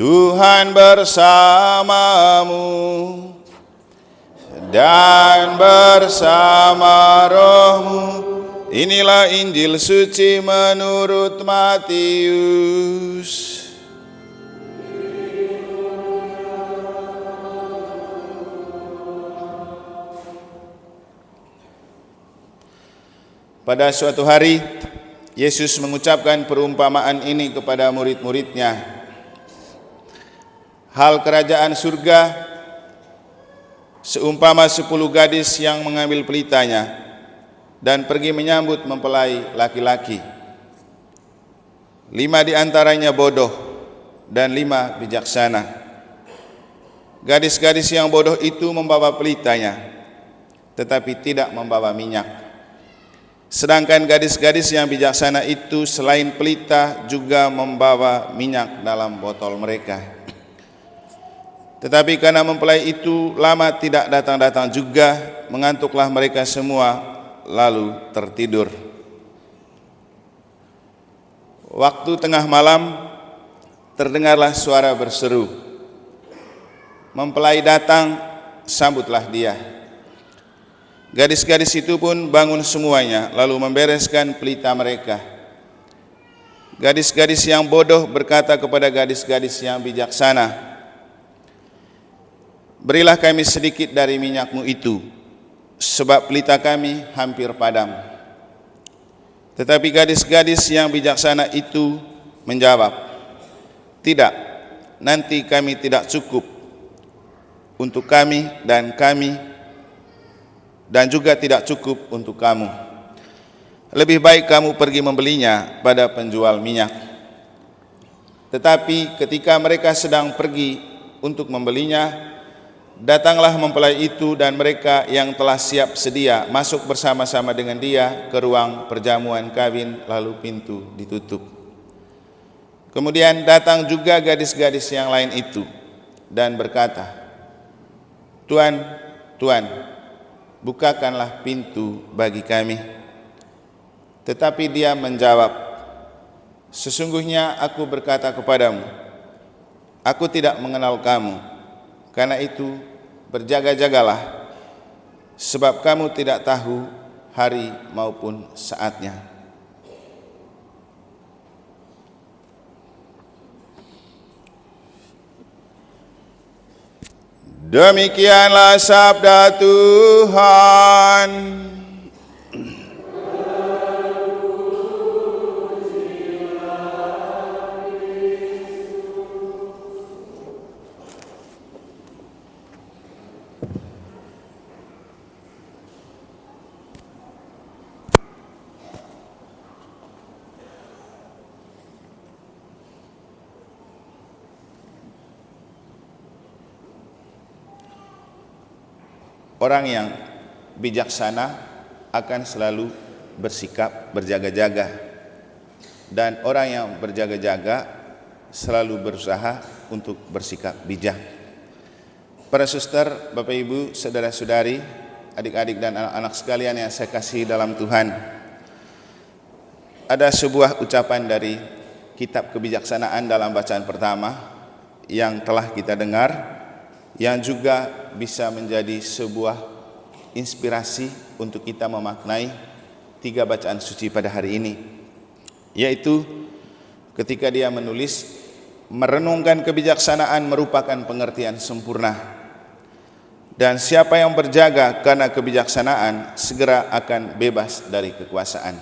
Tuhan bersamamu dan bersama rohmu. Inilah Injil suci menurut Matius. Pada suatu hari, Yesus mengucapkan perumpamaan ini kepada murid-muridnya. Hal kerajaan surga seumpama 10 gadis yang mengambil pelitanya dan pergi menyambut mempelai laki-laki. 5 di antaranya bodoh dan 5 bijaksana. Gadis-gadis yang bodoh itu membawa pelitanya, tetapi tidak membawa minyak. Sedangkan gadis-gadis yang bijaksana itu selain pelita juga membawa minyak dalam botol mereka. Tetapi karena mempelai itu lama tidak datang-datang juga, mengantuklah mereka semua lalu tertidur. Waktu tengah malam terdengarlah suara berseru, "Mempelai datang, sambutlah dia." Gadis-gadis itu pun bangun semuanya, lalu membereskan pelita mereka. Gadis-gadis yang bodoh berkata kepada gadis-gadis yang bijaksana, "Berilah kami sedikit dari minyakmu itu, sebab pelita kami hampir padam." Tetapi gadis-gadis yang bijaksana itu menjawab, "Tidak, nanti kami tidak cukup untuk kami dan juga tidak cukup untuk kamu. Lebih baik kamu pergi membelinya pada penjual minyak." Tetapi ketika mereka sedang pergi untuk membelinya, datanglah mempelai itu dan mereka yang telah siap sedia masuk bersama-sama dengan dia ke ruang perjamuan kawin, lalu pintu ditutup. Kemudian datang juga gadis-gadis yang lain itu dan berkata, "Tuan, Tuan, bukakanlah pintu bagi kami." Tetapi dia menjawab, "Sesungguhnya aku berkata kepadamu, aku tidak mengenal kamu. Karena itu berjaga-jagalah, sebab kamu tidak tahu hari maupun saatnya." Demikianlah sabda Tuhan. Orang yang bijaksana akan selalu bersikap berjaga-jaga, dan orang yang berjaga-jaga selalu berusaha untuk bersikap bijak. Para suster, Bapak Ibu, saudara-saudari, adik-adik dan anak-anak sekalian yang saya kasihi dalam Tuhan, ada sebuah ucapan dari kitab kebijaksanaan dalam bacaan pertama yang telah kita dengar, yang juga bisa menjadi sebuah inspirasi untuk kita memaknai 3 bacaan suci pada hari ini, yaitu ketika dia menulis, merenungkan kebijaksanaan merupakan pengertian sempurna, dan siapa yang berjaga karena kebijaksanaan segera akan bebas dari kekuasaan.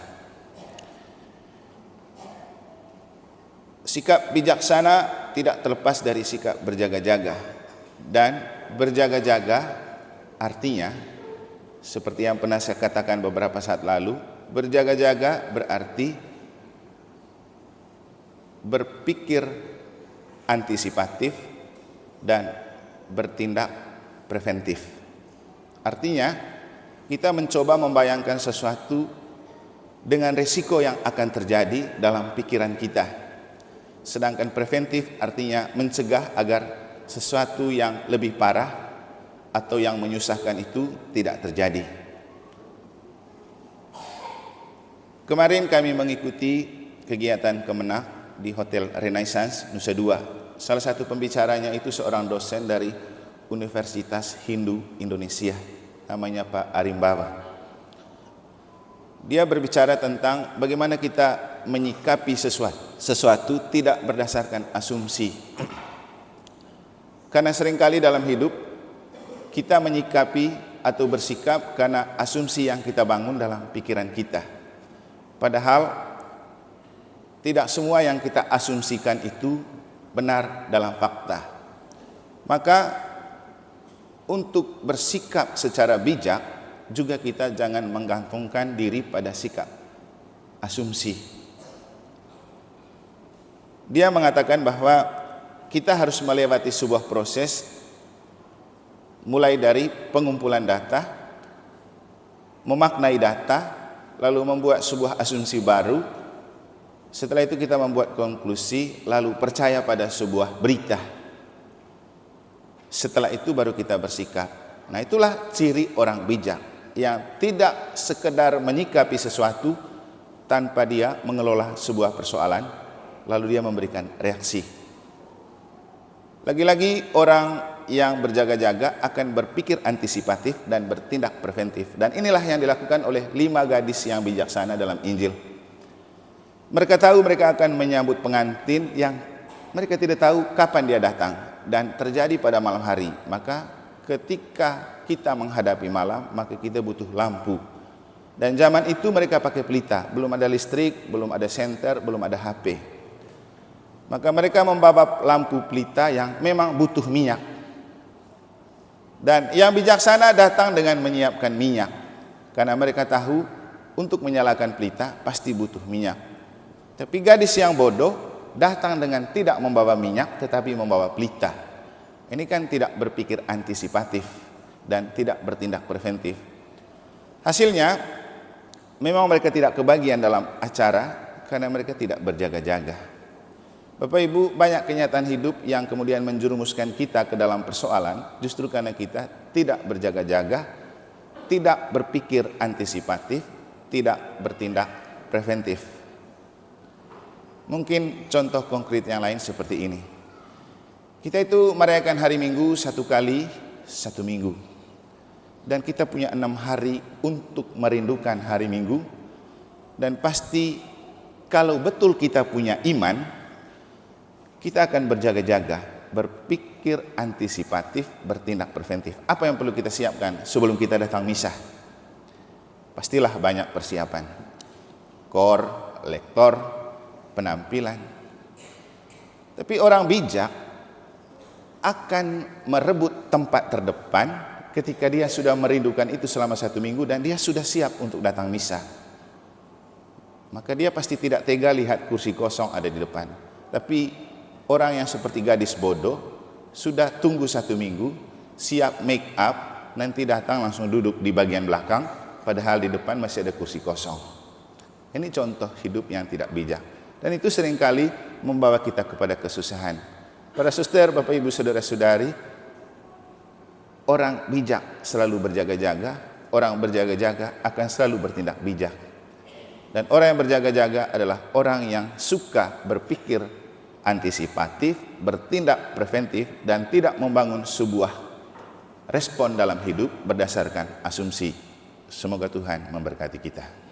Sikap bijaksana tidak terlepas dari sikap berjaga-jaga. Dan berjaga-jaga artinya, seperti yang pernah saya katakan beberapa saat lalu, berjaga-jaga berarti berpikir antisipatif dan bertindak preventif. Artinya, kita mencoba membayangkan sesuatu dengan risiko yang akan terjadi dalam pikiran kita. Sedangkan preventif artinya mencegah agar sesuatu yang lebih parah atau yang menyusahkan itu tidak terjadi. Kemarin kami mengikuti kegiatan Kemenak di Hotel Renaissance Nusa Dua salah satu pembicaranya itu seorang dosen dari Universitas Hindu Indonesia, namanya Pak Arimbawa. Dia berbicara tentang bagaimana kita menyikapi sesuatu tidak berdasarkan asumsi. Karena seringkali dalam hidup kita menyikapi atau bersikap karena asumsi yang kita bangun dalam pikiran kita. Padahal tidak semua yang kita asumsikan itu benar dalam fakta. Maka untuk bersikap secara bijak juga kita jangan menggantungkan diri pada sikap asumsi. Dia mengatakan bahwa kita harus melewati sebuah proses mulai dari pengumpulan data, memaknai data, lalu membuat sebuah asumsi baru. Setelah itu kita membuat konklusi, lalu percaya pada sebuah berita. Setelah itu baru kita bersikap. Nah, itulah ciri orang bijak yang tidak sekedar menyikapi sesuatu tanpa dia mengelola sebuah persoalan, lalu dia memberikan reaksi. Lagi-lagi orang yang berjaga-jaga akan berpikir antisipatif dan bertindak preventif. Dan inilah yang dilakukan oleh 5 gadis yang bijaksana dalam Injil. Mereka tahu mereka akan menyambut pengantin yang mereka tidak tahu kapan dia datang dan terjadi pada malam hari. Maka ketika kita menghadapi malam, maka kita butuh lampu. Dan zaman itu mereka pakai pelita, belum ada listrik, belum ada senter, belum ada HP. Maka mereka membawa lampu pelita yang memang butuh minyak. Dan yang bijaksana datang dengan menyiapkan minyak. Karena mereka tahu untuk menyalakan pelita pasti butuh minyak. Tapi gadis yang bodoh datang dengan tidak membawa minyak tetapi membawa pelita. Ini kan tidak berpikir antisipatif dan tidak bertindak preventif. Hasilnya memang mereka tidak kebagian dalam acara karena mereka tidak berjaga-jaga. Bapak Ibu, banyak kenyataan hidup yang kemudian menjerumuskan kita ke dalam persoalan justru karena kita tidak berjaga-jaga, tidak berpikir antisipatif, tidak bertindak preventif. Mungkin contoh konkret yang lain seperti ini. Kita itu merayakan hari Minggu 1 kali 1 minggu. Dan kita punya 6 hari untuk merindukan hari Minggu. Dan pasti kalau betul kita punya iman, kita akan berjaga-jaga, berpikir antisipatif, bertindak preventif. Apa yang perlu kita siapkan sebelum kita datang misa? Pastilah banyak persiapan. Kor, lektor, penampilan. Tapi orang bijak akan merebut tempat terdepan ketika dia sudah merindukan itu selama 1 minggu dan dia sudah siap untuk datang misa. Maka dia pasti tidak tega lihat kursi kosong ada di depan. Tapi orang yang seperti gadis bodoh sudah tunggu 1 minggu, siap make up, nanti datang langsung duduk di bagian belakang, padahal di depan masih ada kursi kosong. Ini contoh hidup yang tidak bijak. Dan itu seringkali membawa kita kepada kesusahan. Para suster, Bapak Ibu, saudara-saudari, orang bijak selalu berjaga-jaga, orang berjaga-jaga akan selalu bertindak bijak. Dan orang yang berjaga-jaga adalah orang yang suka berpikir antisipatif, bertindak preventif, dan tidak membangun sebuah respon dalam hidup berdasarkan asumsi. Semoga Tuhan memberkati kita.